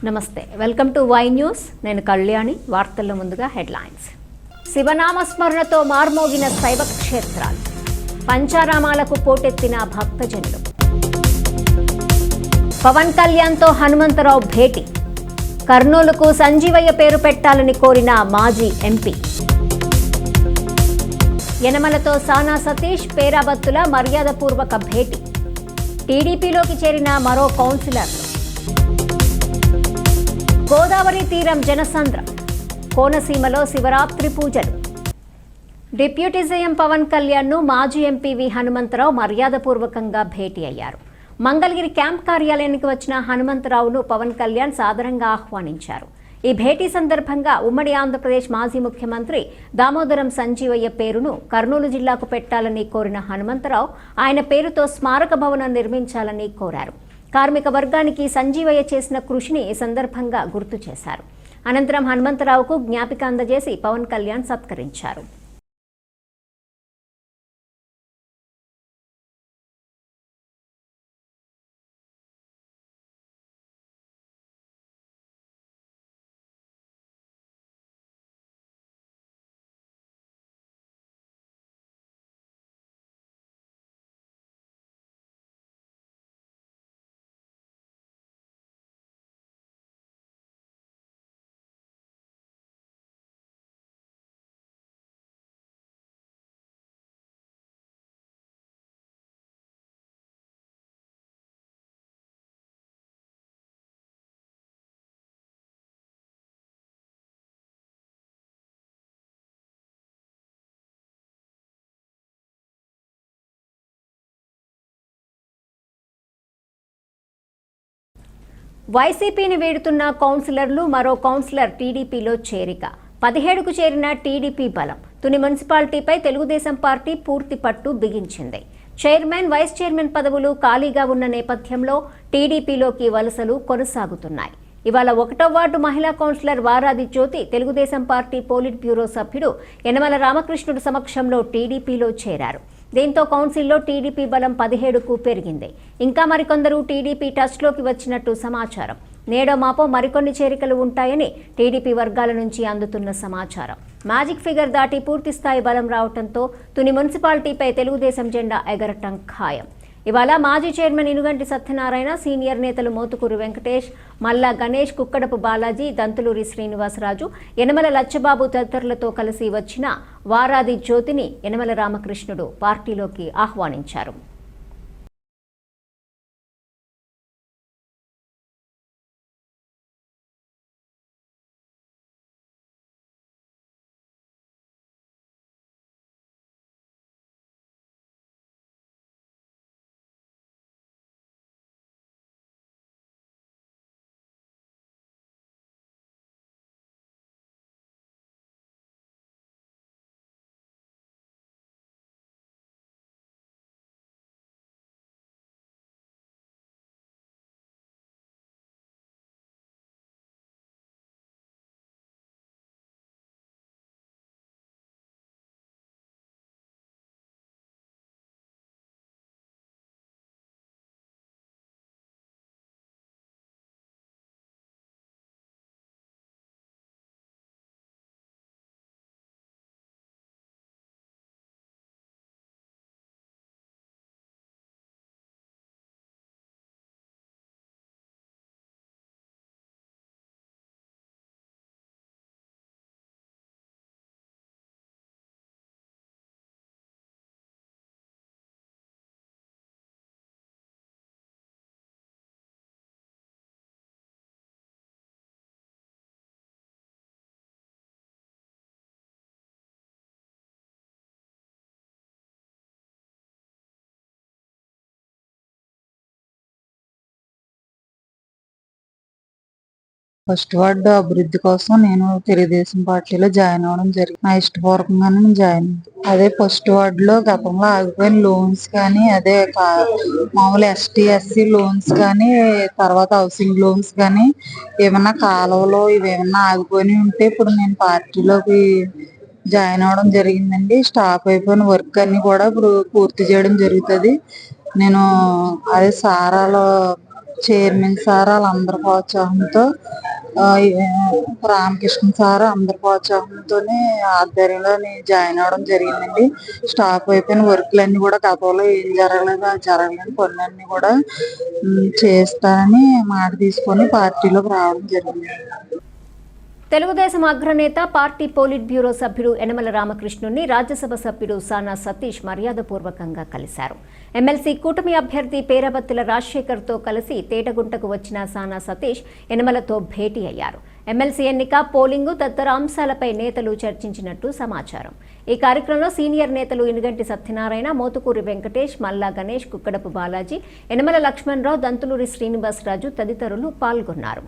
నమస్తే, welcome to Y news. నేను కళ్యాణి. వార్తల్లో ముందుగా హెడ్లైన్స్. శివనామస్మరణతో మార్మోగిన శైవ క్షేత్రాలు, పంచారామాలకు పోటెత్తిన భక్తజనులు. పవన్ కళ్యాణ్తో హనుమంతరావు భేటీ, కర్నూలుకు సంజీవయ్య పేరు పెట్టాలని కోరిన మాజీ ఎంపీ. యనమలతో సానా సతీష్ పేరాబత్తుల మర్యాదపూర్వక భేటీ, టీడీపీలోకి చేరిన మరో కౌన్సిలర్లు. గోదావరి తీరం జనసంద్రం, కోనసీమలో శివరాత్రి పూజలు. డిప్యూటీ సీఎం పవన్ కళ్యాణ్ను మాజీ ఎంపీ వి హనుమంతరావు మర్యాదపూర్వకంగా భేటీ అయ్యారు. మంగళగిరి క్యాంప్ కార్యాలయానికి వచ్చిన హనుమంతరావును పవన్ కళ్యాణ్ సాదరంగా ఆహ్వానించారు. ఈ భేటీ సందర్భంగా ఉమ్మడి ఆంధ్రప్రదేశ్ మాజీ ముఖ్యమంత్రి దామోదరం సంజీవయ్య పేరును కర్నూలు జిల్లాకు పెట్టాలని కోరిన హనుమంతరావు ఆయన పేరుతో స్మారక భవనం నిర్మించాలని కోరారు. కార్మిక వర్గానికి సంజీవయ్య చేసిన కృషిని ఈ సందర్భంగా గుర్తు చేశారు. అనంతరం హనుమంతరావుకు జ్ఞాపిక అందజేసి పవన్ కళ్యాణ్ సత్కరించారు. వైసీపీని వీడుతున్న కౌన్సిలర్లు, మరో కౌన్సిలర్ టీడీపీలో చేరిక. 17కు చేరిన టీడీపీ బలం. తుని మున్సిపాలిటీపై తెలుగుదేశం పార్టీ పూర్తి పట్టు బిగించింది. చైర్మన్, వైస్ చైర్మన్ పదవులు ఖాళీగా ఉన్న నేపథ్యంలో టీడీపీలోకి వలసలు కొనసాగుతున్నాయి. ఇవాళ 1వ వార్డు మహిళా కౌన్సిలర్ వారాది జ్యోతి తెలుగుదేశం పార్టీ పోలిట్ బ్యూరో సభ్యుడు యనమల రామకృష్ణుడు సమక్షంలో టీడీపీలో చేరారు. దీంతో కౌన్సిల్లో టీడీపీ బలం 17కు పెరిగింది. ఇంకా మరికొందరు టీడీపీ టచ్లోకి వచ్చినట్టు సమాచారం. నేడో మాపో మరికొన్ని చేరికలు ఉంటాయని టీడీపీ వర్గాల నుంచి అందుతున్న సమాచారం. మ్యాజిక్ ఫిగర్ దాటి పూర్తిస్థాయి బలం రావడంతో తుని మున్సిపాలిటీపై తెలుగుదేశం జెండా ఎగరటం ఖాయం. ఇవాళ మాజీ చైర్మన్ ఇనుగంటి సత్యనారాయణ, సీనియర్ నేతలు మోతుకూరు వెంకటేష్, మల్లా గణేష్, కుక్కడపు బాలాజీ, దంతులూరి శ్రీనివాసరాజు, యనమల లచ్చబాబు తదితరులతో కలిసి వచ్చిన వారాది జ్యోతిని యనమల రామకృష్ణుడు పార్టీలోకి ఆహ్వానించారు. ఫస్ట్ వార్డు అభివృద్ధి కోసం నేను తెలుగుదేశం పార్టీలో జాయిన్ అవ్వడం జరిగింది. నా ఇష్టపూర్వకంగానే నేను జాయిన్ అదే ఫస్ట్ వార్డులో గతంలో ఆగిపోయిన లోన్స్ కానీ, అదే మామూలు ఎస్టీ ఎస్సీ లోన్స్ కానీ, తర్వాత హౌసింగ్ లోన్స్ కానీ, ఏమన్నా కాలువలో ఇవేమన్నా ఆగిపోయి ఉంటే ఇప్పుడు నేను పార్టీలోకి జాయిన్ అవ్వడం జరిగిందండి. స్టాప్ అయిపోయిన వర్క్ అన్ని కూడా ఇప్పుడు పూర్తి చేయడం జరుగుతుంది. నేను అదే సారాలో చైర్మన్ సార్ వాళ్ళందరి ప్రోత్సాహంతో రామకృష్ణ సార్ అందరి ప్రోత్సాహంతోనే ఆధ్వర్యంలో నేను జాయిన్ అవ్వడం జరిగిందండి. స్టాప్ అయిపోయిన వర్క్లన్నీ కూడా గతంలో ఏం జరగలేదు, జరగలేని పనులన్నీ కూడా చేస్తానని మాట తీసుకొని పార్టీలోకి రావడం జరిగింది. తెలుగుదేశం అగ్రనేత పార్టీ పోలిట్ బ్యూరో సభ్యుడు యనమల రామకృష్ణుని రాజ్యసభ సభ్యుడు సానా సతీష్ మర్యాదపూర్వకంగా కలిశారు. ఎమ్మెల్సీ కూటమి అభ్యర్థి పేరబత్తుల రాజశేఖర్తో కలిసి తేటగుంటకు వచ్చిన సానా సతీష్ యనమలతో భేటీ అయ్యారు. ఎమ్మెల్సీ ఎన్నిక, పోలింగు తదితర అంశాలపై నేతలు చర్చించినట్టు సమాచారం. ఈ కార్యక్రమంలో సీనియర్ నేతలు ఇనుగంటి సత్యనారాయణ, మోతుకూరి వెంకటేష్, మల్లా గణేష్, కుక్కడపు బాలాజీ, యనమల లక్ష్మణరావు, దంతులూరి శ్రీనివాసరాజు తదితరులు పాల్గొన్నారు.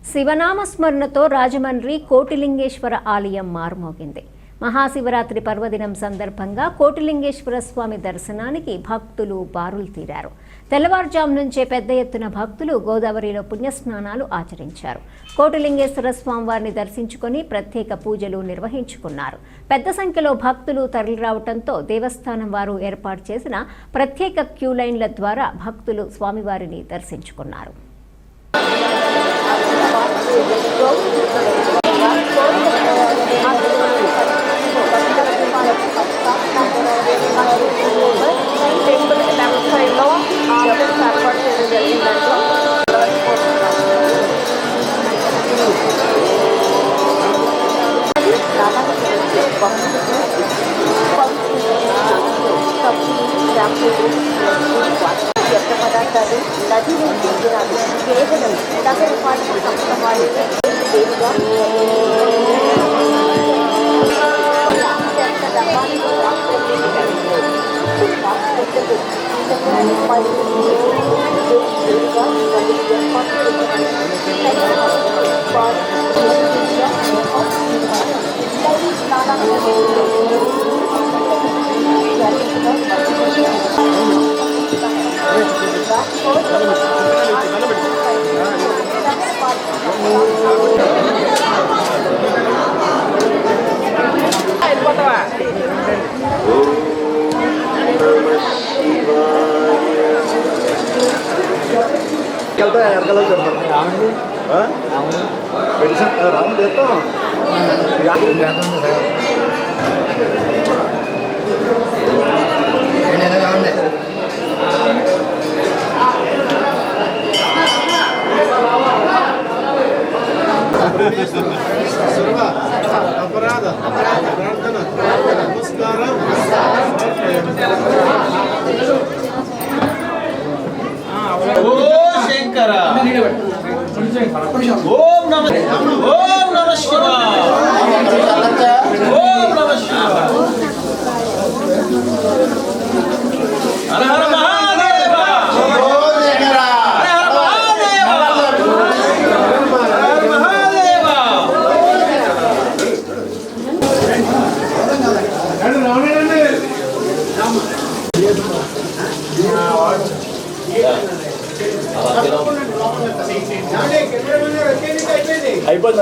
శివనామ స్మరణతో రాజమండ్రి కోటిలింగేశ్వర ఆలయం మారుమోగింది. మహాశివరాత్రి పర్వదినం సందర్భంగా కోటిలింగేశ్వర స్వామి దర్శనానికి భక్తులు బారులు తీరారు. తెల్లవారుజాము నుంచే పెద్ద ఎత్తున భక్తులు గోదావరిలో పుణ్యస్నానాలు ఆచరించారు. కోటిలింగేశ్వర స్వామివారిని దర్శించుకొని ప్రత్యేక పూజలు నిర్వహించుకున్నారు. పెద్ద సంఖ్యలో భక్తులు తరలిరావడంతో దేవస్థానం వారు ఏర్పాటు చేసిన ప్రత్యేక క్యూ లైన్ల ద్వారా భక్తులు స్వామివారిని దర్శించుకున్నారు. నది నుంచి కేవలం నగర పాలన సంస్థ ఓం నమః శివాయ. ఓం నమః శివాయ.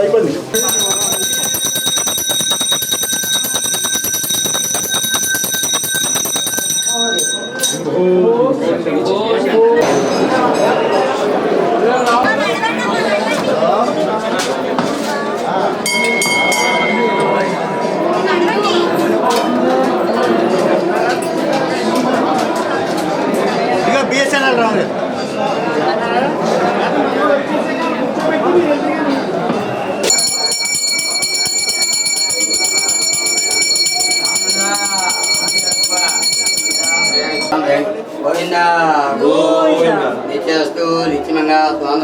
అయిపోయింది. ఇక బిఎస్ఎన్ఎల్ రావాలి. గోవిందా గోవిందా నిత్యస్తు నిత్యమంగా స్వామి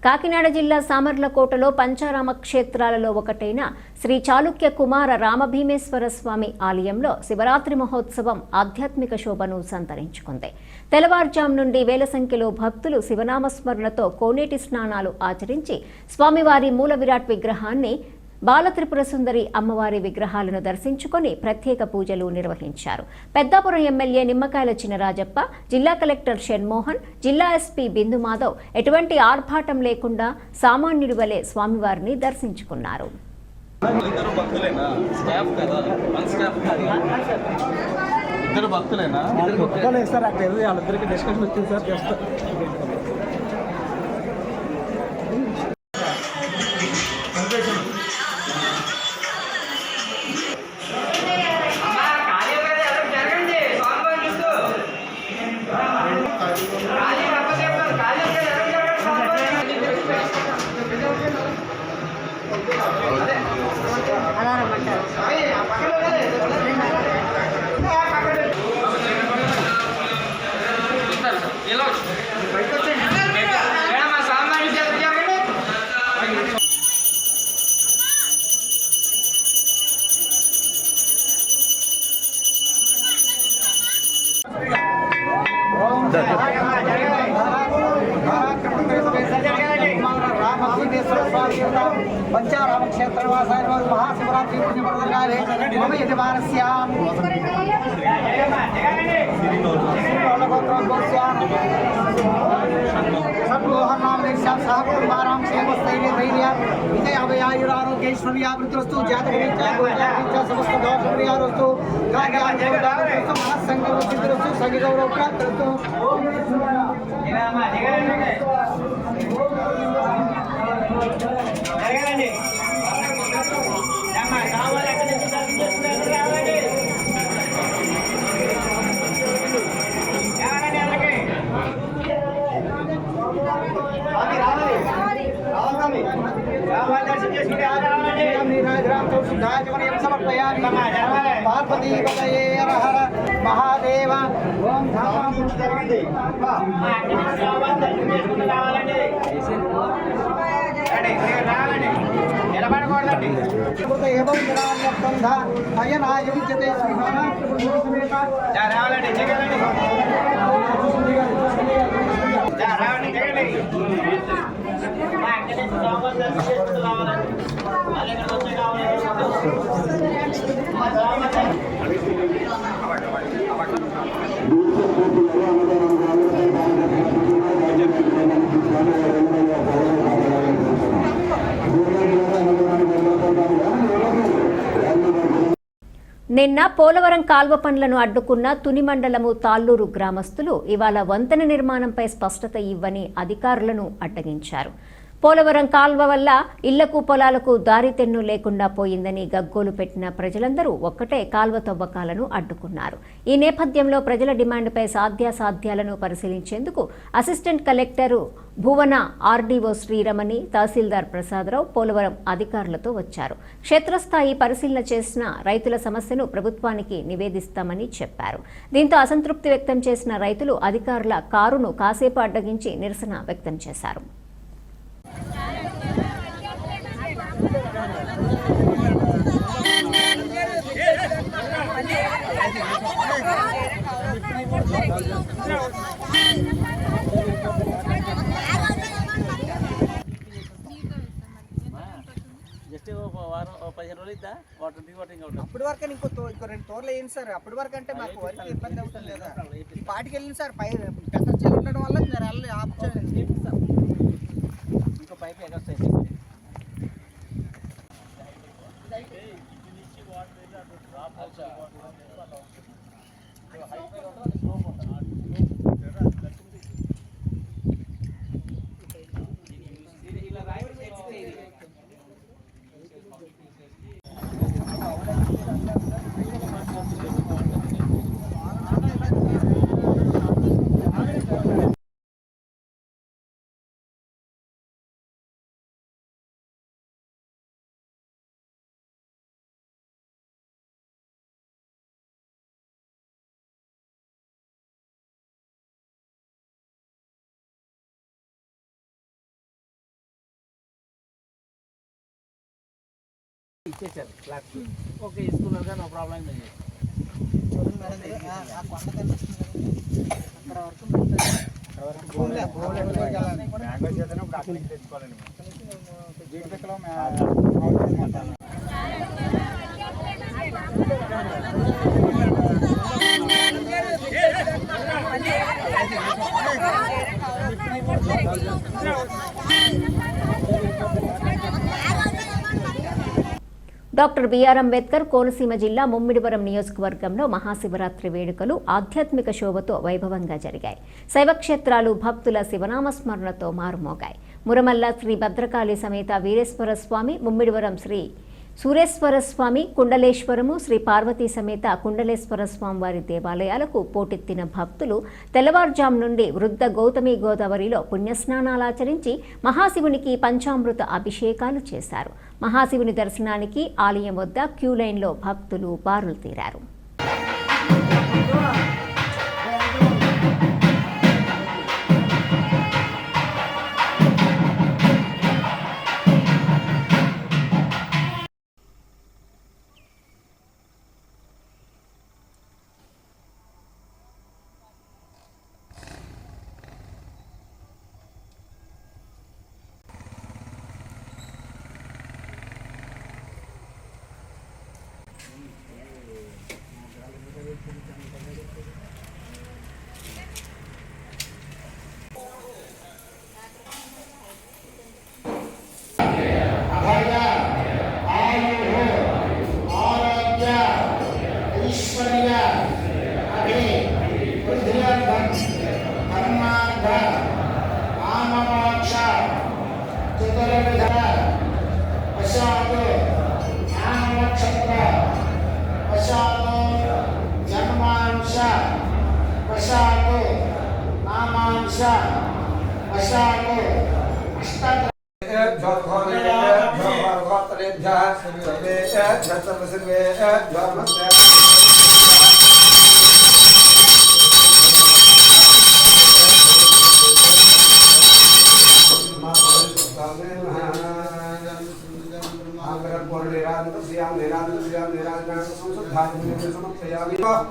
కాకినాడ జిల్లా సామర్లకోటలో పంచారామ క్షేత్రాలలో ఒకటైన శ్రీ చాళుక్య కుమార రామభీమేశ్వర స్వామి ఆలయంలో శివరాత్రి మహోత్సవం ఆధ్యాత్మిక శోభను సంతరించుకుంది. తెల్లవారుజాము నుండి వేల సంఖ్యలో భక్తులు శివనామస్మరణతో కోనేటి స్నానాలు ఆచరించి స్వామివారి మూల విరాట్ విగ్రహాన్ని, బాలత్రిపుర సుందరి అమ్మవారి విగ్రహాలను దర్శించుకొని ప్రత్యేక పూజలు నిర్వహించారు. పెద్దాపురం ఎమ్మెల్యే నిమ్మకాయల చినరాజప్ప, జిల్లా కలెక్టర్ షణ్మోహన్, జిల్లా ఎస్పీ బిందు మాధవ్ ఎటువంటి ఆర్భాటం లేకుండా సామాన్యుడి వలె స్వామివారిని దర్శించుకున్నారు. ఇద్దరు భక్తులేనా? సార్ అక్కడ వాళ్ళిద్దరికి డిస్కషన్ వచ్చింది సార్. చేస్తారు पंचाराम क्षेत्रवासाय महाशिवरात्रि पुण्यप्रदकाले मम यजमानस्यां सद्मोहन नामदेश्यां सह कुमारां क्षेमस्थैर्य धैर्य विजय अभयायुरारोग्यैश्वर्यावृतस्तु जातकरीत्या गोत्यारीत्या समस्त दोषपरिहारस्तु कार्यार्थस्तु मनस्संकल्पसिद्धिरस्तु सगिगौरवप्राप्तिरस्तु జరగాలండి. కావాలి అక్కడ సమర్పయామి. పార్వతీ పదయే హర హర మహాదేవ. ఓం జరగండి. నిలబడకూడదండి. అయ్యనాయ విద్యతే రావాలండి. జగలండి. రావండి. జగండి. రావాలండి. నిన్న పోలవరం కాల్వ పనులను అడ్డుకున్న తుని మండలము తాళ్లూరు గ్రామస్తులు ఇవాళ వంతెన నిర్మాణంపై స్పష్టత ఇవ్వని అధికారులను అడ్డగించారు. పోలవరం కాల్వ వల్ల ఇళ్లకు పొలాలకు దారితెన్ను లేకుండా పోయిందని గగ్గోలు పెట్టిన ప్రజలందరూ ఒక్కటే కాల్వ తవ్వకాలను అడ్డుకున్నారు. ఈ నేపథ్యంలో ప్రజల డిమాండ్పై సాధ్యాసాధ్యాలను పరిశీలించేందుకు అసిస్టెంట్ కలెక్టర్ భువన, ఆర్డీఓ శ్రీరమణి, తహసీల్దార్ ప్రసాదరావు పోలవరం అధికారులతో వచ్చారు. క్షేత్రస్థాయి పరిశీలన చేసిన రైతుల సమస్యను ప్రభుత్వానికి నివేదిస్తామని చెప్పారు. దీంతో అసంతృప్తి వ్యక్తం చేసిన రైతులు అధికారుల కారును కాసేపు అడ్డగించి నిరసన వ్యక్తం చేశారు. జస్ట్ వారం 15 రోజులు ఇద్దా వాటర్ అప్పటి వరకు ఇంకో 2 తోర్లు వేయండి సార్. అప్పటి వరకు అంటే మాకు వరకు ఇబ్బంది అవుతుంది కదా. ఈ పాటికి వెళ్ళింది సార్. పై పెసర్ చెల్లి ఉండడం వల్ల మీరు వెళ్ళి ఆపుచేయండి సార్. ఇంకో పైపు ఎగస్తాయి. ఇచ్చేసారు క్లాస్. ఓకే ఇస్తున్నారు కానీ నో ప్రాబ్లం ఏం లేదు. డాక్టర్ బిఆర్ అంబేద్కర్ కోనసీమ జిల్లా ముమ్మిడివరం నియోజకవర్గంలో మహాశివరాత్రి వేడుకలు ఆధ్యాత్మిక శోభతో వైభవంగా జరిగాయి. శైవక్షేత్రాలు భక్తుల శివనామస్మరణతో మారుమోగాయి. మురమల్ల శ్రీ భద్రకాళి సమేత వీరేశ్వర స్వామి, ముమ్మిడివరం శ్రీ సూరేశ్వర స్వామి, కుండలేశ్వరము, శ్రీ పార్వతీ సమేత కుండలేశ్వర స్వామి వారి దేవాలయాలకు పోటెత్తిన భక్తులు తెల్లవారుజాము నుండి వృద్ధ గౌతమి గోదావరిలో పుణ్యస్నానాలాచరించి మహాశివునికి పంచామృత అభిషేకాలు చేశారు. మహాశివుని దర్శనానికి ఆలయం వద్ద క్యూ లైన్లో భక్తులు బారులు తీరారు.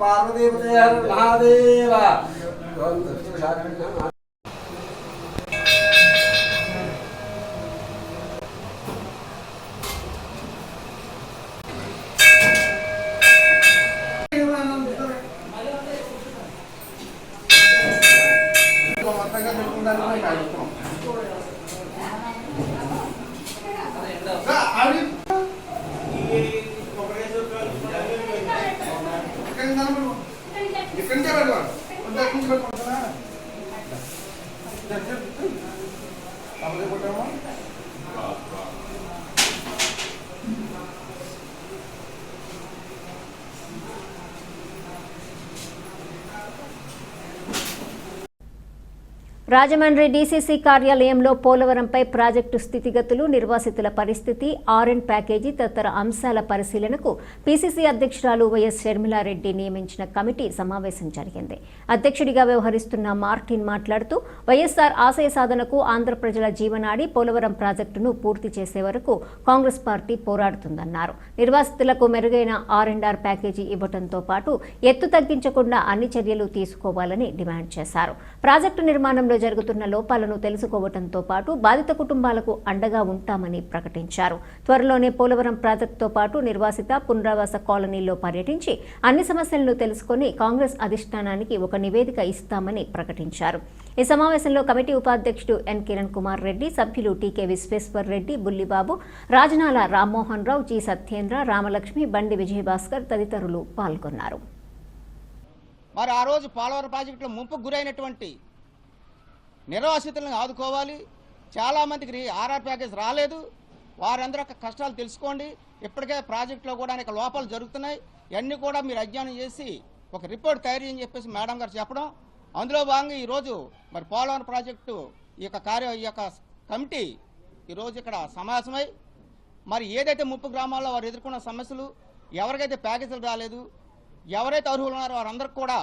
పార్వదేవతే మహాదేవ రాజమండ్రి డీసీసీ కార్యాలయంలో పోలవరంపై ప్రాజెక్టు స్థితిగతులు, నిర్వాసితుల పరిస్థితి, ఆర్ఎండ్ ప్యాకేజీ తదితర అంశాల పరిశీలనకు పీసీసీ అధ్యక్షురాలు వైఎస్ షర్మిలారెడ్డి నియమించిన కమిటీ సమావేశం జరిగింది. అధ్యక్షుడిగా వ్యవహరిస్తున్న మార్టిన్ మాట్లాడుతూ వైఎస్ఆర్ ఆశయ సాధనకు ఆంధ్ర ప్రజల జీవనాడి పోలవరం ప్రాజెక్టును పూర్తి చేసే వరకు కాంగ్రెస్ పార్టీ పోరాడుతుందన్నారు. నిర్వాసితులకు మెరుగైన ఆర్ఎండ్ఆర్ ప్యాకేజీ ఇవ్వడంతో పాటు ఎత్తు తగ్గించకుండా అన్ని చర్యలు తీసుకోవాలని డిమాండ్ చేశారు. ప్రాజెక్టు నిర్మాణంలో జరుగుతున్న లోపాలను తెలుసుకోవడంతో పాటు బాధిత కుటుంబాలకు అండగా ఉంటామని ప్రకటించారు. త్వరలోనే పోలవరం ప్రాజెక్టుతో పాటు నిర్వాసిత పునరావాస కాలనీల్లో పర్యటించి అన్ని సమస్యలను తెలుసుకుని కాంగ్రెస్ అధిష్టానానికి ఒక నివేదిక ఇస్తామని ప్రకటించారు. ఈ సమావేశంలో కమిటీ ఉపాధ్యక్షుడు ఎన్ కిరణ్ కుమార్ రెడ్డి, సభ్యులు టీకే విశ్వేశ్వర్ రెడ్డి, బుల్లిబాబు, రాజనాల రామ్మోహన్ రావు, జి సత్యేంద్ర, రామలక్ష్మి, బండి విజయభాస్కర్ తదితరులు పాల్గొన్నారు. మరి ఆ రోజు పోలవరం ప్రాజెక్టులో ముంపుకు గురైనటువంటి నిర్వాసితులను ఆదుకోవాలి. చాలామందికి ఆర్ఆర్ ప్యాకేజ్ రాలేదు. వారందరూ యొక్క కష్టాలు తెలుసుకోండి. ఇప్పటికే ప్రాజెక్టులో కూడా అనేక లోపాలు జరుగుతున్నాయి. ఇవన్నీ కూడా మీరు అధ్యయనం చేసి ఒక రిపోర్ట్ తయారు చేయని చెప్పేసి మేడం గారు చెప్పడం, అందులో భాగంగా ఈరోజు మరి పోలవరం ప్రాజెక్టు ఈ యొక్క కమిటీ ఈరోజు ఇక్కడ సమావేశమై మరి ఏదైతే ముప్పు గ్రామాల్లో వారు ఎదుర్కొన్న సమస్యలు, ఎవరికైతే ప్యాకేజీలు రాలేదు, ఎవరైతే అర్హులు ఉన్నారో వారందరికీ కూడా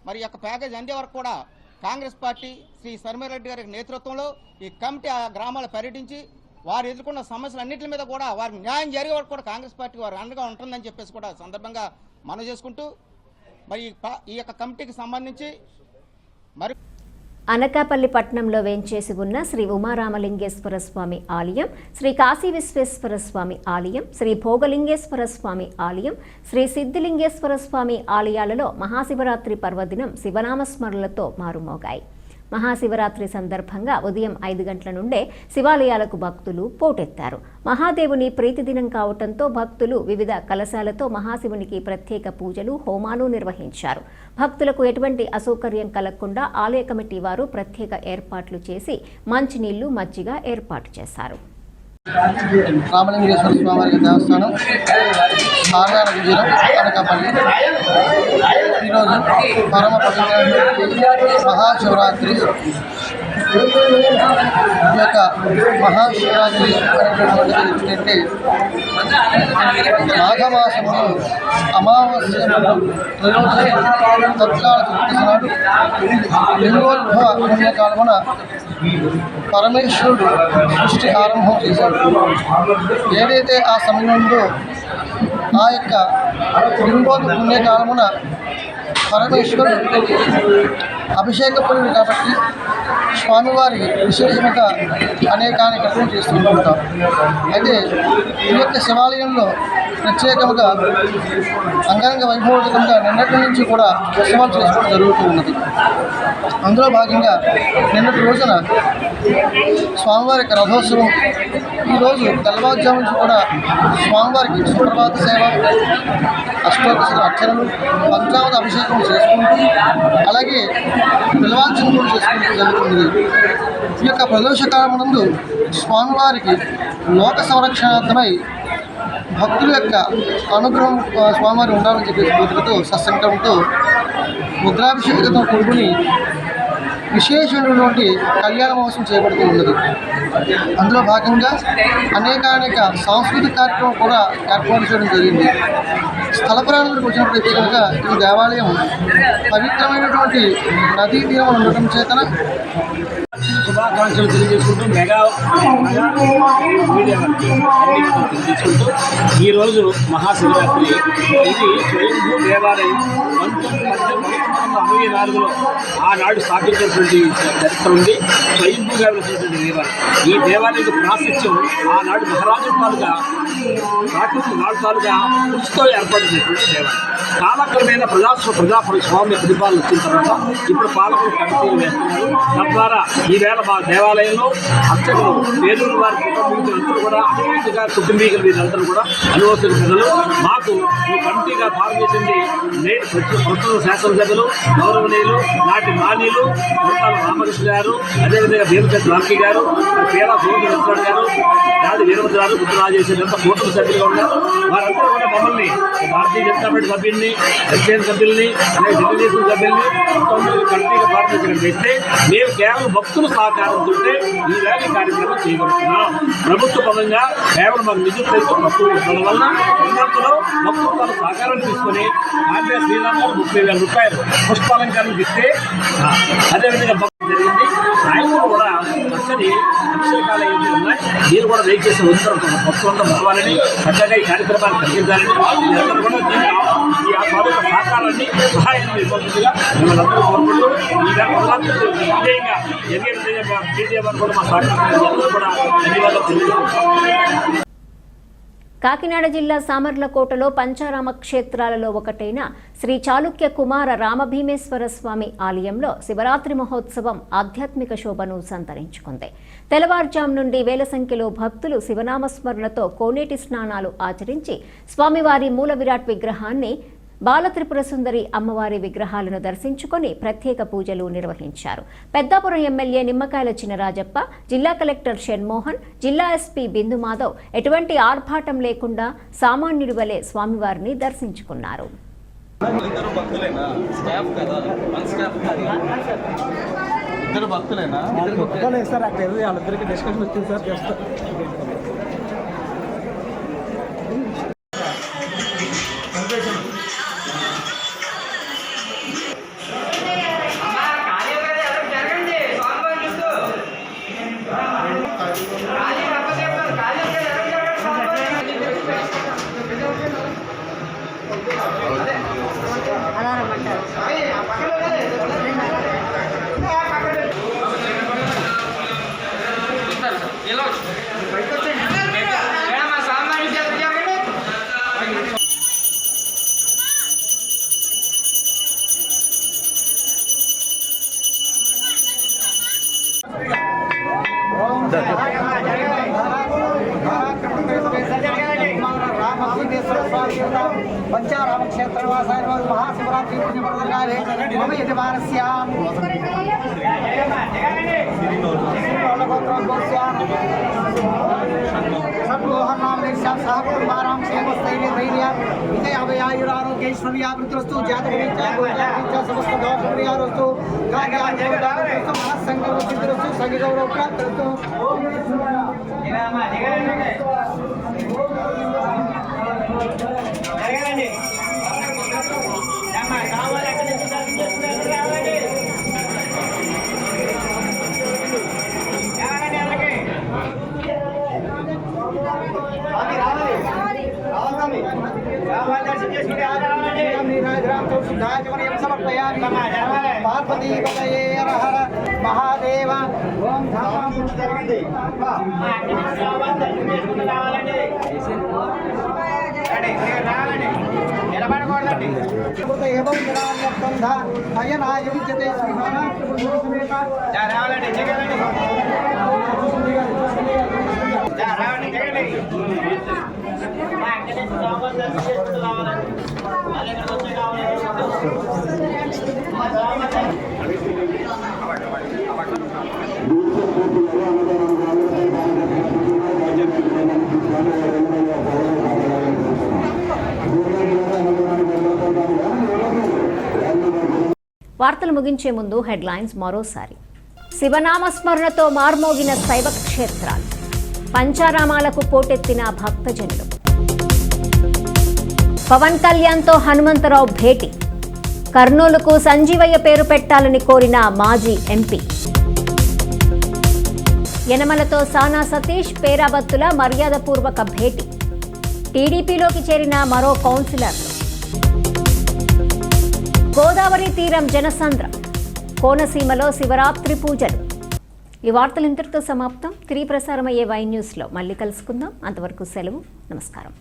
మరి యొక్క ప్యాకేజ్ అందే వరకు కూడా కాంగ్రెస్ పార్టీ శ్రీ షర్మిలారెడ్డి గారి నేతృత్వంలో ఈ కమిటీ ఆ గ్రామాలు పర్యటించి వారు ఎదుర్కొన్న సమస్యలన్నింటి మీద కూడా వారికి న్యాయం జరిగే వరకు కూడా కాంగ్రెస్ పార్టీ వారు అండగా ఉంటుందని చెప్పేసి కూడా సందర్భంగా మనవి చేసుకుంటూ మరి ఈ యొక్క కమిటీకి సంబంధించి మరి అనకాపల్లి పట్టణంలో వేంచేసి ఉన్న శ్రీ ఉమారామలింగేశ్వర స్వామి ఆలయం, శ్రీ కాశీ విశ్వేశ్వర స్వామి ఆలయం, శ్రీ భోగలింగేశ్వర స్వామి ఆలయం, శ్రీ సిద్ధిలింగేశ్వర స్వామి ఆలయాలలో మహాశివరాత్రి పర్వదినం శివనామస్మరణలతో మారుమోగాయి. మహాశివరాత్రి సందర్భంగా ఉదయం 5 గంటల నుండే శివాలయాలకు భక్తులు పోటెత్తారు. మహాదేవుని ప్రీతి దినం కావటంతో భక్తులు వివిధ కలశాలతో మహాశివునికి ప్రత్యేక పూజలు, హోమాలు నిర్వహించారు. భక్తులకు ఎటువంటి అసౌకర్యం కలగకుండా ఆలయ కమిటీ వారు ప్రత్యేక ఏర్పాట్లు చేసి మంచినీళ్లు, మజ్జిగ ఏర్పాటు చేశారు. రామలింగేశ్వర స్వామి దేవస్థానం, ఆర్ఆర్ విజయం, అనకాపల్లి. ఈరోజు పరమ పవిత్రమైన మహాశివరాత్రి. ఈ యొక్క మహాశివరాత్రి అనేటటువంటిది ఏంటంటే మాఘమాసంలో అమావాస్య తత్కాల చతుర్దశి నాడు లింగోద్భవ పుణ్యకాలమున పరమేశ్వరుడు సృష్టి ఆరంభం చేశాడు. ఏదైతే ఆ సమయంలో ఆ యొక్క లింగోద్భవ పుణ్యకాలమున పరమేశ్వరుడు అభిషేకపురుడు కాబట్టి స్వామివారికి విశేషంగా అనేకానేక కర్మలు చేస్తూ ఉంటాం. అయితే ఈ యొక్క శివాలయంలో ప్రత్యేకంగా అంగరంగ వైభవంగా నిన్నటి నుంచి కూడా ఉత్సవాలు చేసుకోవడం జరుగుతూ ఉన్నది. అందులో భాగంగా నిన్నటి రోజున స్వామివారికి రథోత్సవం. ఈరోజు తెల్లవారుజాము నుంచి కూడా స్వామివారికి సుప్రభాత సేవ, అష్టోత్తర అర్చనలు, పంచామృత అభిషేకం చేసుకుంటూ అలాగే పిలవార్చన కూడా చేసుకుంటూ జరుగుతుంది. ఈ యొక్క ప్రదోషకాలమునందు స్వామివారికి లోక సంరక్షణార్థమై భక్తుల యొక్క అనుగ్రహం స్వామివారి ఉండాలని చెప్పేసి కోరికతో సత్సంకల్పంతో ముద్రాభిషేకంతో కూడుకుని విశేషమైనటువంటి కళ్యాణ మహోత్సవం చేపడుతూ ఉన్నది. అందులో భాగంగా అనేక సాంస్కృతిక కార్యక్రమం కూడా ఏర్పాటు చేయడం జరిగింది. స్థల పురాణాలకు వచ్చినప్పుడైతే కనుక ఈ దేవాలయం పవిత్రమైనటువంటి నదీ తీరం ఉండటం చేతన శుభాకాంక్షలు తెలియజేసుకుంటూ మెగా మీడియా తెలియజేసుకుంటూ ఈరోజు మహాశివరాత్రి. ఇది స్వయంభూ దేవాలయం 1964లో ఆనాడు స్థాపించినటువంటి చరిత్ర ఉంది. స్వయంభూగా వెలిసినటువంటి దేవాలయం. ఈ దేవాలయం ప్రాశస్త్యం ఆనాడు మహారాజు పాలుగా కృషితో ఏర్పడినటువంటి దేవాలయం. కాలక్రమేణా ప్రజాస్వామ్య పరిపాలన వచ్చిన తర్వాత ఇప్పుడు పాలకులు కమిటీలు వేస్తున్నారు. తద్వారా ఈవేళ మా దేవాలయంలో అర్చకులు పేదూరు వారి కుటుంబీకులందరూ కూడా అనుమతిగా కుటుంబీకులు వీరందరూ కూడా అనుమతులు ప్రజలు మాకు ఈ కమిటీగా ఫారం చేసింది ప్రస్తుత శాసనసభ్యులు గౌరవనీయులు నాటి మానీయులు ముత్తాల రామకృష్ణ గారు, అదేవిధంగా భీమశెట్టి రామకి గారు, పేరా గోవిందరాజు గారు, నాది వీరభద్రాలు బుద్ధరాజేశ్వరంతా కుటుంబ సభ్యులుగా ఉన్నారు. వారందరూ కూడా మమ్మల్ని భారతీయ జనతా పార్టీ సభ్యుల్ని, ఎస్ఎన్ సభ్యుల్ని, తెలుగుదేశం సభ్యుల్ని కమిటీగా ఫారం చేస్తే మేము కేవలం భక్తుల సహకారంతో ఈ ర్యాలీ కార్యక్రమం చేయగలుగుతున్నాం. ప్రభుత్వ పరంగా కేవలం మాకు నిధులు తక్కువ ఉండడం వల్ల ఉన్నంతలో భక్తులు తమ సహకారాన్ని తీసుకుని ఆర్బీఐ శ్రీరామ్ గారు 30,000 రూపాయలు పుష్పాలంకరణకి ఇస్తే అదేవిధంగా భక్తులు జరిగింది. ఆయన కూడా చక్కని అభిషేకాలు ఏమి ఉన్నాయి, మీరు కూడా దయచేసి భక్తులంతా రావాలని, చక్కగా ఈ కార్యక్రమాన్ని కలిగించాలని, అందరూ కూడా ఈ స్వాగత సహకారాన్ని సహాయాన్ని ఇవ్వాల్సిందిగా మిమ్మల్ని అందరూ కోరుకుంటూ ఈ విజయంగా జరిగే కూడా మా సహకారం కూడా ధన్యవాదాలు తెలియజేస్తున్నాం. కాకినాడ జిల్లా సామర్లకోటలో పంచారామ క్షేత్రాలలో ఒకటైన శ్రీ చాళుక్య కుమార రామభీమేశ్వర స్వామి ఆలయంలో శివరాత్రి మహోత్సవం ఆధ్యాత్మిక శోభను సంతరించుకుంది. తెల్లవారుజాము నుండి వేల సంఖ్యలో భక్తులు శివనామస్మరణతో కోనేటి స్నానాలు ఆచరించి స్వామివారి మూల విరాట్ విగ్రహాన్ని, బాలత్రిపుర సుందరి అమ్మవారి విగ్రహాలను దర్శించుకొని ప్రత్యేక పూజలు నిర్వహించారు. పెద్దాపురం ఎమ్మెల్యే నిమ్మకాయల చినరాజప్ప, జిల్లా కలెక్టర్ షణ్మోహన్, జిల్లా ఎస్పీ బిందు మాధవ్ ఎటువంటి ఆర్భాటం లేకుండా సామాన్యుడి వలె స్వామివారిని దర్శించుకున్నారు. पंचाराम क्षेत्र महाशिवरात्रि मम यजमानस्यां सद्मोहन नाम निश्याम साहब कुमाराम क्षेमस्थैर्य धैर्य विजय अभयायुरारोग्यैश्वर्यावृतस्तु जातकरीत्या गोचारीत्या समस्त दोषपरिहारस्तु कार्यार्थं महासंकल्पसिद्धिरस्तु सगिगौरव प्राप्तिरस्तु पार्वती महादेव ओम अयनाय विद्यते వార్తలు ముగించే ముందు హెడ్లైన్స్ మరోసారి. శివనామస్మరణతో మార్మోగిన శైవ క్షేత్రాలు, పంచారామాలకు పోటెత్తిన భక్తజనులు. పవన్ కళ్యాణ్తో హనుమంతరావు భేటీ, కర్నూలుకు సంజీవయ్య పేరు పెట్టాలని కోరిన మాజీ ఎంపీ. యనమలతో సానా సతీష్ పేరాబత్తుల మర్యాదపూర్వక భేటీ, టీడీపీలోకి చేరిన మరో కౌన్సిలర్లు. గోదావరి తీరం జనసంద్రం, కోనసీమలో శివరాత్రి పూజలు. ఈ వార్తలు ఇంతటితో సమాప్తం. తిరిగి ప్రసారమయ్యే వై న్యూస్లో మళ్ళీ కలుసుకుందాం. అంతవరకు సెలవు. నమస్కారం.